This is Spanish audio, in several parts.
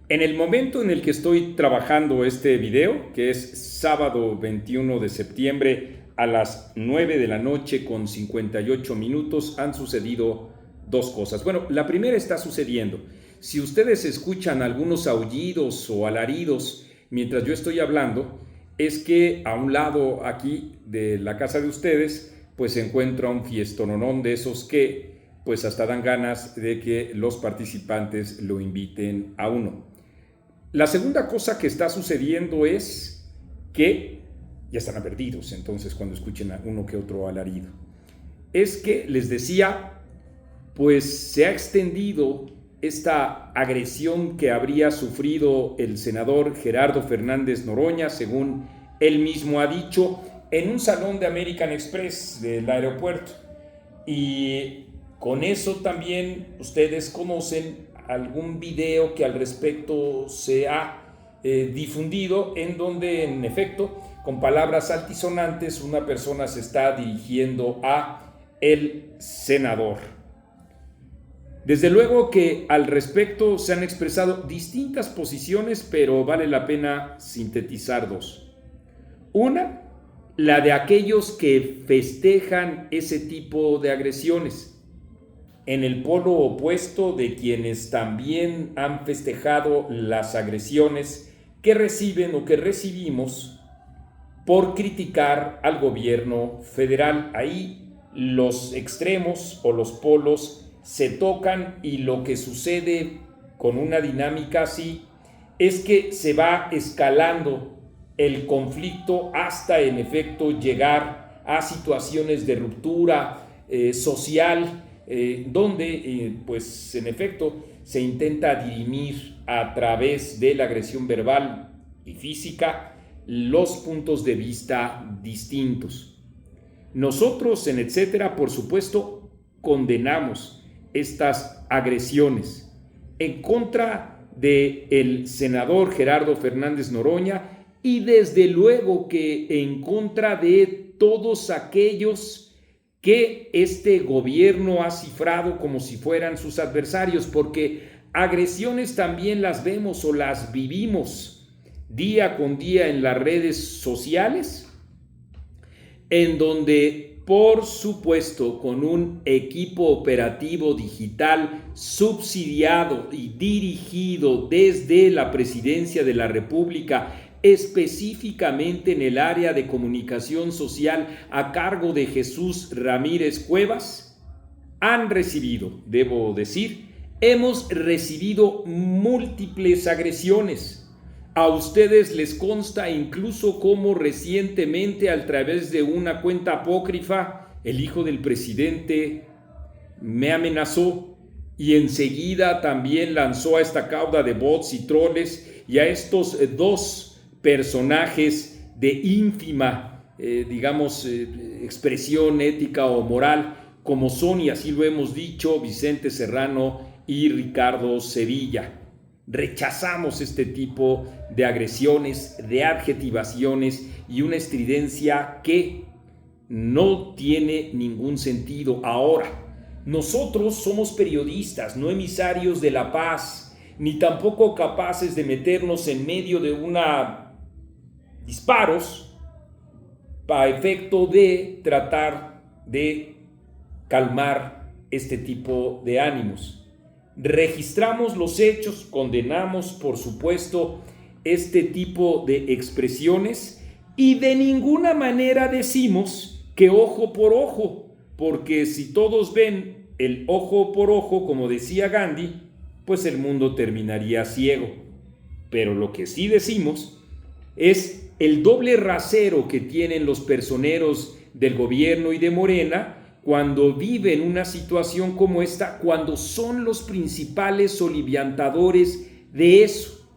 En el momento en el que estoy trabajando este video, que es sábado 21 de septiembre a las 9 de la noche con 58 minutos, han sucedido dos cosas. Bueno, la primera está sucediendo. Si ustedes escuchan algunos aullidos o alaridos mientras yo estoy hablando, es que a un lado aquí de la casa de ustedes, pues se encuentra un fiestononón de esos que pues hasta dan ganas de que los participantes lo inviten a uno. La segunda cosa que está sucediendo es que ya están perdidos, entonces cuando escuchen a uno que otro alarido, es que les decía, pues se ha extendido esta agresión que habría sufrido el senador Gerardo Fernández Noroña, según él mismo ha dicho, en un salón de American Express del aeropuerto. Y con eso también ustedes conocen algún video que al respecto se ha difundido, en donde en efecto con palabras altisonantes una persona se está dirigiendo a el senador. Desde luego que al respecto se han expresado distintas posiciones, pero vale la pena sintetizar dos. Una, la de aquellos que festejan ese tipo de agresiones, en el polo opuesto de quienes también han festejado las agresiones que reciben o que recibimos por criticar al gobierno federal. Ahí los extremos o los polos se tocan, y lo que sucede con una dinámica así es que se va escalando el conflicto hasta en efecto llegar a situaciones de ruptura social, donde pues en efecto se intenta dirimir a través de la agresión verbal y física los puntos de vista distintos. Nosotros en Etcétera, por supuesto, condenamos estas agresiones en contra del senador Gerardo Fernández Noroña, y desde luego que en contra de todos aquellos que este gobierno ha cifrado como si fueran sus adversarios, porque agresiones también las vemos o las vivimos día con día en las redes sociales, en donde por supuesto con un equipo operativo digital subsidiado y dirigido desde la Presidencia de la República, específicamente en el área de comunicación social a cargo de Jesús Ramírez Cuevas, han recibido, debo decir, hemos recibido múltiples agresiones. A ustedes les consta incluso cómo recientemente, a través de una cuenta apócrifa, el hijo del presidente me amenazó, y enseguida también lanzó a esta cauda de bots y troles y a estos dos personajes de ínfima, expresión ética o moral, como son, y así lo hemos dicho, Vicente Serrano y Ricardo Sevilla. Rechazamos este tipo de agresiones, de adjetivaciones y una estridencia que no tiene ningún sentido. Ahora, nosotros somos periodistas, no emisarios de la paz, ni tampoco capaces de meternos en medio de disparos para efecto de tratar de calmar este tipo de ánimos. Registramos los hechos, condenamos por supuesto este tipo de expresiones, y de ninguna manera decimos que ojo por ojo, porque si todos ven el ojo por ojo, como decía Gandhi, pues el mundo terminaría ciego. Pero lo que sí decimos es el doble rasero que tienen los personeros del gobierno y de Morena cuando viven una situación como esta, cuando son los principales soliviantadores de eso.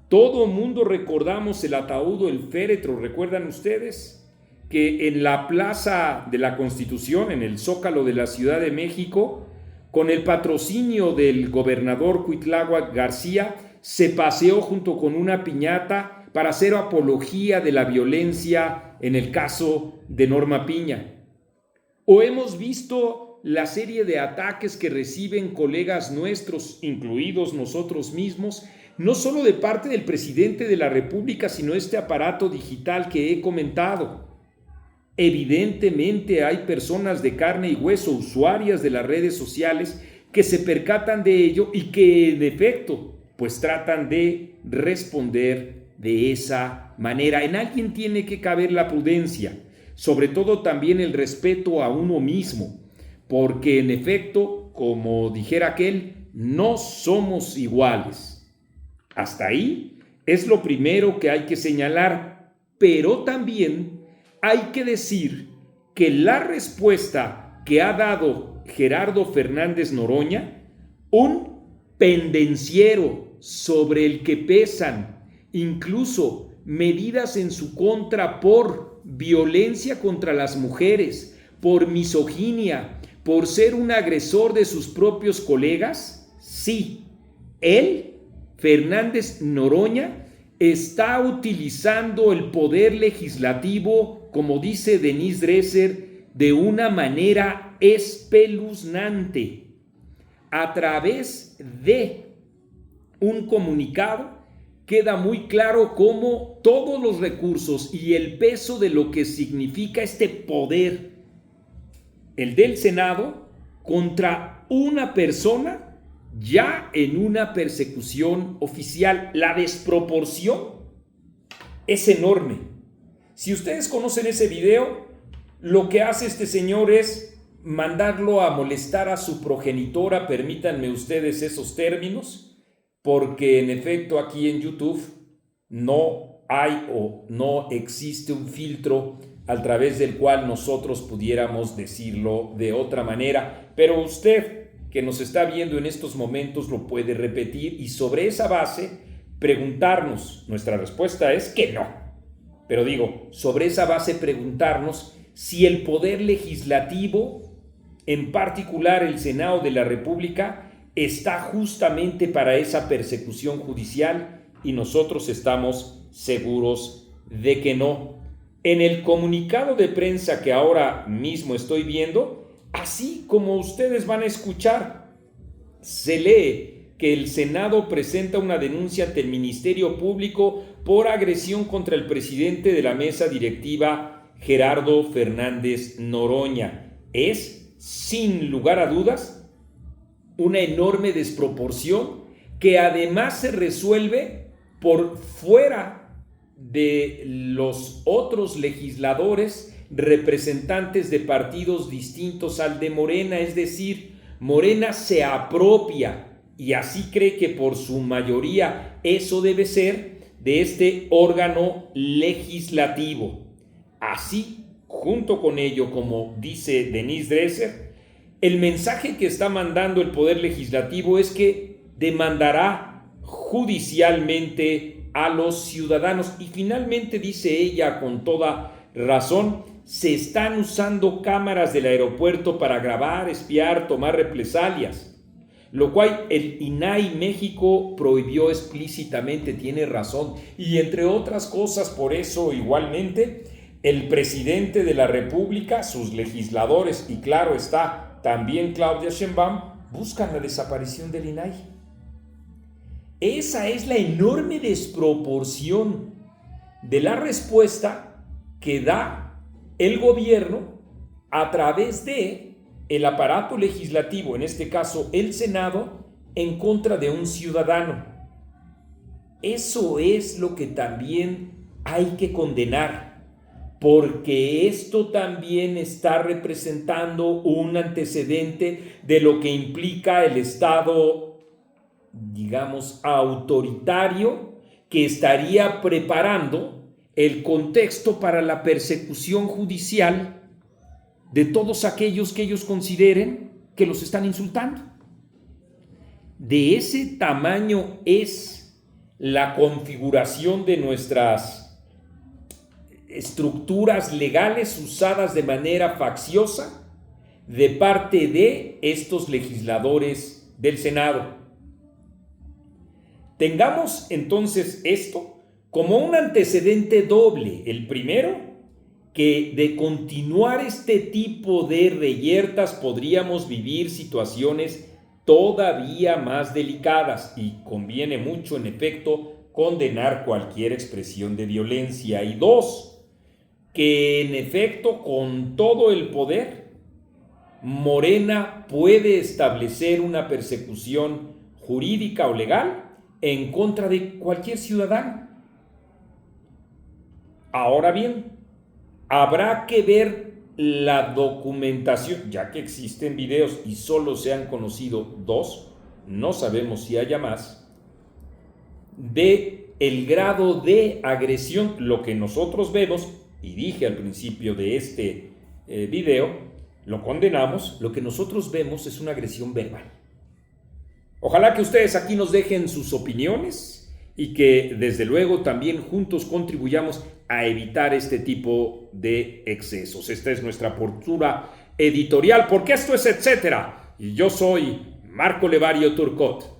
Todo mundo recordamos el ataúd o el féretro, ¿recuerdan ustedes? Que en la Plaza de la Constitución, en el Zócalo de la Ciudad de México, con el patrocinio del gobernador Cuitláhuac García, se paseó junto con una piñata para hacer apología de la violencia en el caso de Norma Piña. O hemos visto la serie de ataques que reciben colegas nuestros, incluidos nosotros mismos, no solo de parte del presidente de la República, sino este aparato digital que he comentado. Evidentemente hay personas de carne y hueso, usuarias de las redes sociales, que se percatan de ello y que en efecto pues tratan de responder de esa manera. En alguien tiene que caber la prudencia, sobre todo también el respeto a uno mismo, porque en efecto, como dijera aquel, no somos iguales. Hasta ahí es lo primero que hay que señalar, pero también hay que decir que la respuesta que ha dado Gerardo Fernández Noroña, un pendenciero sobre el que pesan incluso medidas en su contra por violencia contra las mujeres, por misoginia, por ser un agresor de sus propios colegas, sí, él, Fernández Noroña, está utilizando el poder legislativo, como dice Denise Dresser, de una manera espeluznante. A través de un comunicado queda muy claro cómo todos los recursos y el peso de lo que significa este poder, el del Senado, contra una persona ya en una persecución oficial. La desproporción es enorme. Si ustedes conocen ese video, lo que hace este señor es mandarlo a molestar a su progenitora, permítanme ustedes esos términos, porque en efecto aquí en YouTube no hay o no existe un filtro a través del cual nosotros pudiéramos decirlo de otra manera, pero usted que nos está viendo en estos momentos lo puede repetir y sobre esa base preguntarnos. Nuestra respuesta es que no, pero digo, sobre esa base preguntarnos si el poder legislativo, en particular el Senado de la República, está justamente para esa persecución judicial, y nosotros estamos seguros de que no. En el comunicado de prensa que ahora mismo estoy viendo, así como ustedes van a escuchar, se lee que el Senado presenta una denuncia ante el Ministerio Público por agresión contra el presidente de la mesa directiva, Gerardo Fernández Noroña. Es, sin lugar a dudas, una enorme desproporción que además se resuelve por fuera de los otros legisladores representantes de partidos distintos al de Morena, es decir, Morena se apropia y así cree que por su mayoría eso debe ser de este órgano legislativo. Así, junto con ello, como dice Denise Dresser, el mensaje que está mandando el Poder Legislativo es que demandará judicialmente a los ciudadanos. Y finalmente dice ella con toda razón, se están usando cámaras del aeropuerto para grabar, espiar, tomar represalias, lo cual el INAI México prohibió explícitamente, tiene razón. Y entre otras cosas, por eso igualmente el presidente de la República, sus legisladores y claro está, también Claudia Sheinbaum, buscan la desaparición del INAI. Esa es la enorme desproporción de la respuesta que da el gobierno a través de el aparato legislativo, en este caso el Senado, en contra de un ciudadano. Eso es lo que también hay que condenar, porque esto también está representando un antecedente de lo que implica el Estado, digamos, autoritario, que estaría preparando el contexto para la persecución judicial de todos aquellos que ellos consideren que los están insultando. De ese tamaño es la configuración de nuestras estructuras legales usadas de manera facciosa de parte de estos legisladores del Senado. Tengamos entonces esto como un antecedente doble. El primero, que de continuar este tipo de reyertas podríamos vivir situaciones todavía más delicadas y conviene mucho, en efecto, condenar cualquier expresión de violencia. Y dos, que en efecto, con todo el poder, Morena puede establecer una persecución jurídica o legal en contra de cualquier ciudadano. Ahora bien, habrá que ver la documentación, ya que existen videos y solo se han conocido 2, no sabemos si haya más, de el grado de agresión. Lo que nosotros vemos, y dije al principio de este video, lo condenamos. Lo que nosotros vemos es una agresión verbal. Ojalá que ustedes aquí nos dejen sus opiniones y que desde luego también juntos contribuyamos a evitar este tipo de excesos. Esta es nuestra postura editorial, porque esto es etcétera. Y yo soy Marco Levario Turcot.